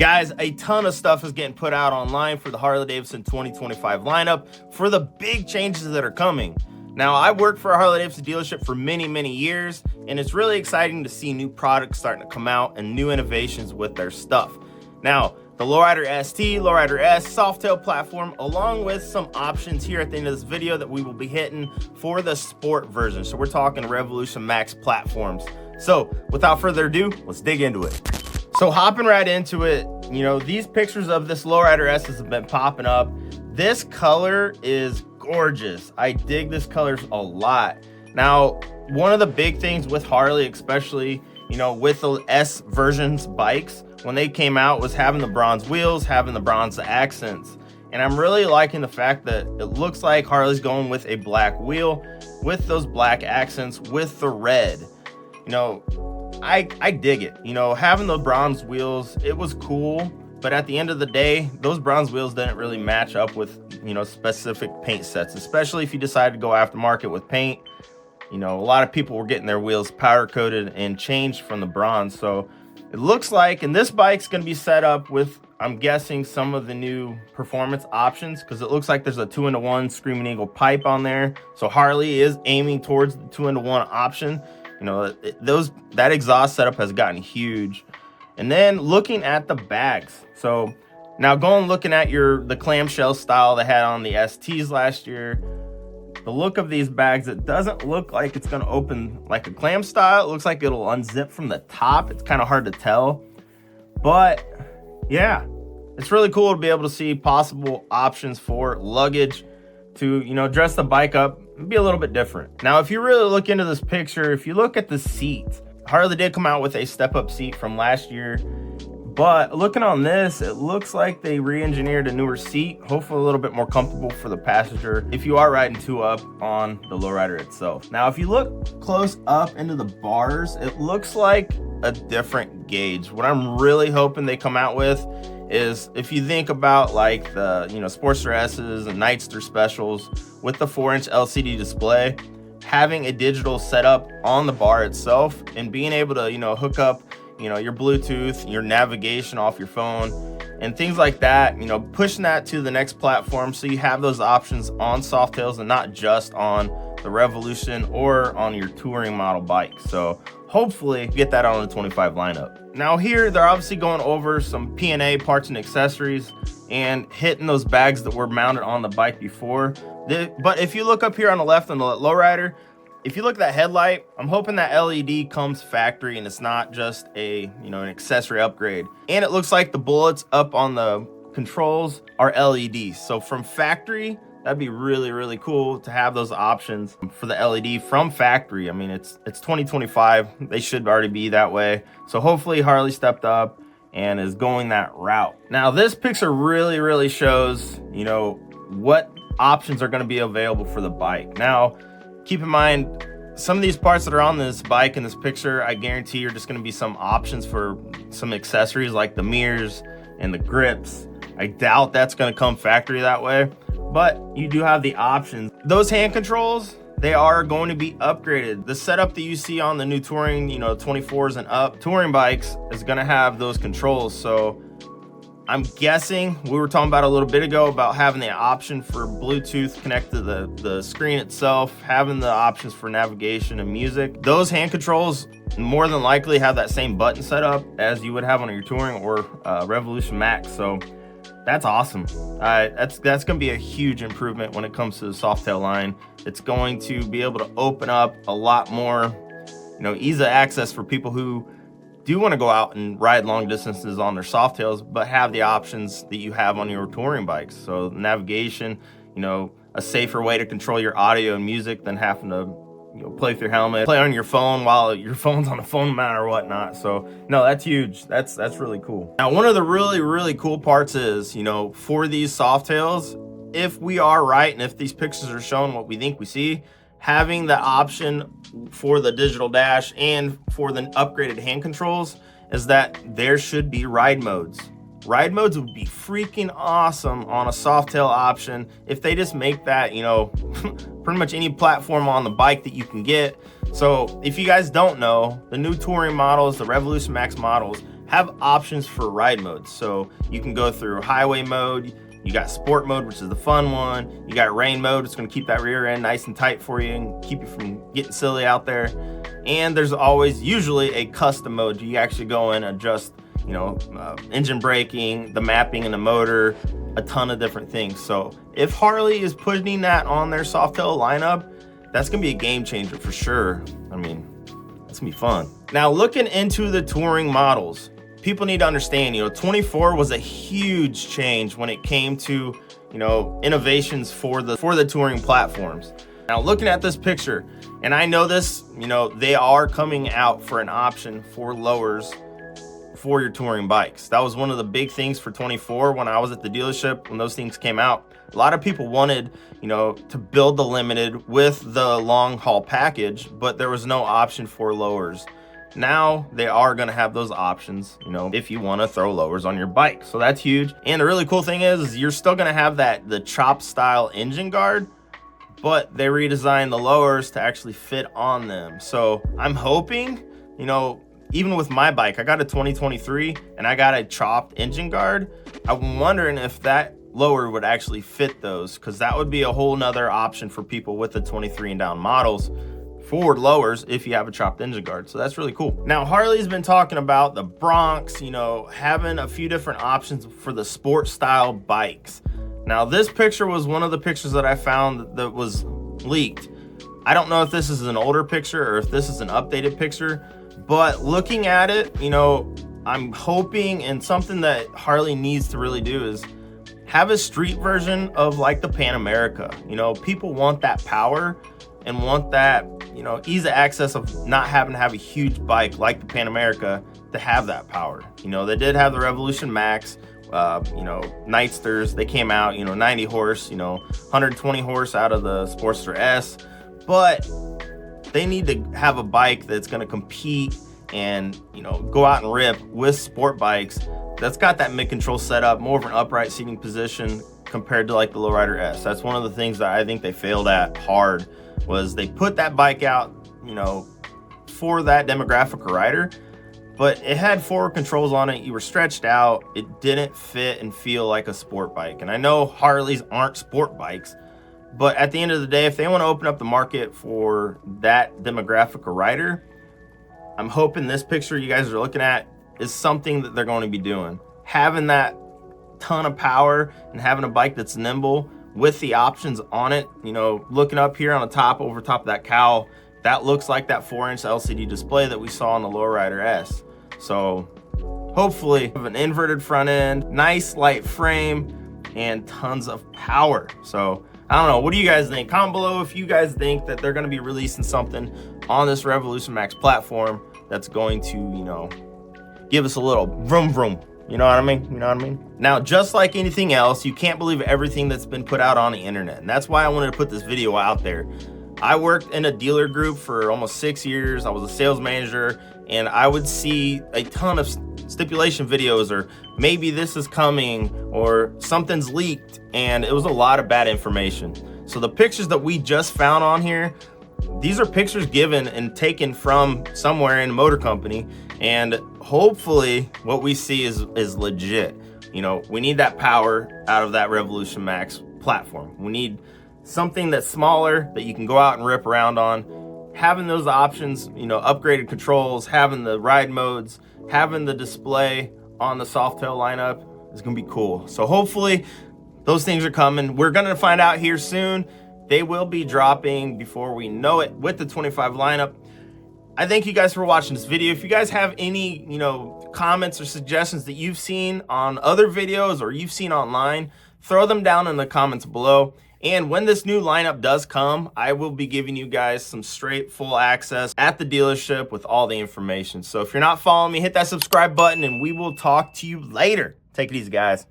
Guys, a ton of stuff is getting put out online for the Harley-Davidson 2025 lineup for the big changes that are coming. Now, I worked for a Harley-Davidson dealership for many years, and it's really exciting to see new products starting to come out and new innovations with their stuff. Now, the Lowrider ST, Lowrider S, Softail platform, along with some options here at the end of this video that we will be hitting for the sport version. So we're talking Revolution Max platforms. So without further ado, let's dig into it. So hopping right into it, you know, these pictures of this Lowrider S have been popping up. This color is gorgeous. I dig this color a lot. Now, one of the big things with Harley, especially, you know, with the S versions bikes, when they came out, was having the bronze wheels, having the bronze accents. And I'm really liking the fact that it looks like Harley's going with a black wheel with those black accents with the red. You know, I dig it. You know, having the bronze wheels, it was cool, but at the end of the day, those bronze wheels didn't really match up with, you know, specific paint sets, especially if you decide to go aftermarket with paint. You know, a lot of people were getting their wheels powder coated and changed from the bronze. So it looks like, and this bike's going to be set up with, I'm guessing, some of the new performance options, because it looks like there's a 2-in-1 Screaming Eagle pipe on there. So Harley is aiming towards the 2-in-1 option. You know, that exhaust setup has gotten huge. And then looking at the bags. So now looking at the clamshell style they had on the STs last year. The look of these bags, it doesn't look like it's going to open like a clam style. It looks like it'll unzip from the top. It's kind of hard to tell. But yeah, it's really cool to be able to see possible options for luggage to, you know, dress the bike up and be a little bit different. Now, if you really look into this picture, if you look at the seat, Harley did come out with a step-up seat from last year. But looking on this, it looks like they re-engineered a newer seat, hopefully a little bit more comfortable for the passenger if you are riding 2-up on the Lowrider itself. Now, if you look close up into the bars, it looks like a different gauge. What I'm really hoping they come out with is, if you think about like the, you know, Sportster S's and Nightster Specials with the 4-inch LCD display, having a digital setup on the bar itself and being able to, you know, hook up, you know, your Bluetooth, your navigation off your phone and things like that, you know, pushing that to the next platform so you have those options on Softails and not just on the Revolution or on your touring model bike. So hopefully get that on the 25 lineup. Now here, they're obviously going over some P&A parts and accessories and hitting those bags that were mounted on the bike before. But if you look up here on the left on the Lowrider, if you look at that headlight, I'm hoping that LED comes factory and it's not just a, you know, an accessory upgrade. And it looks like the bullets up on the controls are LEDs. So from factory, that'd be really cool to have those options for the LED from factory. I mean, it's 2025. They should already be that way. So hopefully Harley stepped up and is going that route. Now this picture really shows, you know, what options are going to be available for the bike. Now, keep in mind, some of these parts that are on this bike in this picture, I guarantee are just going to be some options for some accessories like the mirrors and the grips. I doubt that's going to come factory that way, but you do have the options. Those hand controls, they are going to be upgraded. The setup that you see on the new touring, you know, 24s and up touring bikes is going to have those controls. So I'm guessing, we were talking about a little bit ago about having the option for Bluetooth connect to the screen itself, having the options for navigation and music. Those hand controls more than likely have that same button setup as you would have on your touring or Revolution Max. So that's awesome. That's going to be a huge improvement when it comes to the Softail line. It's going to be able to open up a lot more, you know, ease of access for people who do want to go out and ride long distances on their Softails, but have the options that you have on your touring bikes. So navigation, you know, a safer way to control your audio and music than having to, you know, play with your helmet, play on your phone while your phone's on a phone mount or whatnot. So no, that's huge. That's really cool. Now, one of the really cool parts is, you know, for these Softails, if we are right and if these pictures are showing what we think we see, having the option for the digital dash and for the upgraded hand controls is that there should be ride modes. Ride modes would be freaking awesome on a Softail option if they just make that, you know, pretty much any platform on the bike that you can get. So if you guys don't know, the new touring models, the Revolution Max models, have options for ride modes. So you can go through highway mode, you got sport mode, which is the fun one, you got rain mode, it's gonna keep that rear end nice and tight for you and keep you from getting silly out there. And there's always usually a custom mode. You actually go in and adjust, engine braking, the mapping and the motor, a ton of different things. So if Harley is putting that on their Softail lineup, that's gonna be a game changer for sure. I mean, that's gonna be fun. Now looking into the touring models, people need to understand, 24 was a huge change when it came to, innovations for the touring platforms. Now looking at this picture, and I know this, they are coming out for an option for lowers for your touring bikes. That was one of the big things for 24 when I was at the dealership, when those things came out. A lot of people wanted, to build the Limited with the long haul package, but there was no option for lowers. Now they are going to have those options, if you want to throw lowers on your bike. So that's huge. And the really cool thing is you're still going to have the chop style engine guard, but they redesigned the lowers to actually fit on them. So I'm hoping, even with my bike, I got a 2023 and I got a chopped engine guard. I'm wondering if that lower would actually fit those, because that would be a whole nother option for people with the 23 and down models for lowers if you have a chopped engine guard. So that's really cool. Now Harley's been talking about the Bronx, having a few different options for the sport style bikes. Now this picture was one of the pictures that I found that was leaked. I don't know if this is an older picture or if this is an updated picture, but looking at it, I'm hoping, and something that Harley needs to really do is have a street version of like the Pan America. People want that power and want that, ease of access of not having to have a huge bike like the Pan America to have that power. They did have the Revolution Max, Nightsters, they came out, 90 horse, 120 horse out of the Sportster S, but they need to have a bike that's going to compete and, go out and rip with sport bikes that's got that mid-control setup, more of an upright seating position compared to like the Lowrider S. That's one of the things that I think they failed at hard, was they put that bike out, for that demographic or rider, but it had forward controls on it. You were stretched out. It didn't fit and feel like a sport bike. And I know Harleys aren't sport bikes, but at the end of the day, if they want to open up the market for that demographic or rider, I'm hoping this picture you guys are looking at is something that they're going to be doing. Having that ton of power and having a bike that's nimble with the options on it, looking up here on the top, over top of that cowl, that looks like that 4-inch LCD display that we saw on the Lowrider S. So hopefully have an inverted front end, nice light frame, and tons of power. So I don't know, what do you guys think? Comment below if you guys think that they're going to be releasing something on this Revolution Max platform that's going to, give us a little vroom vroom. You know what I mean? Now, just like anything else, you can't believe everything that's been put out on the internet. And that's why I wanted to put this video out there. I worked in a dealer group for almost 6 years. I was a sales manager, and I would see a ton of stipulation videos, or maybe this is coming, or something's leaked, and it was a lot of bad information. So the pictures that we just found on here, these are pictures given and taken from somewhere in a motor company, and hopefully what we see is legit. We need that power out of that Revolution Max platform. We need something that's smaller that you can go out and rip around on. Having those options, upgraded controls, having the ride modes, having the display on the Softail lineup is gonna be cool. So hopefully those things are coming. We're gonna find out here soon. They will be dropping before we know it with the 25 lineup. I thank you guys for watching this video. If you guys have any, comments or suggestions that you've seen on other videos or you've seen online, throw them down in the comments below. And when this new lineup does come, I will be giving you guys some straight full access at the dealership with all the information. So if you're not following me, hit that subscribe button and we will talk to you later. Take it easy, guys.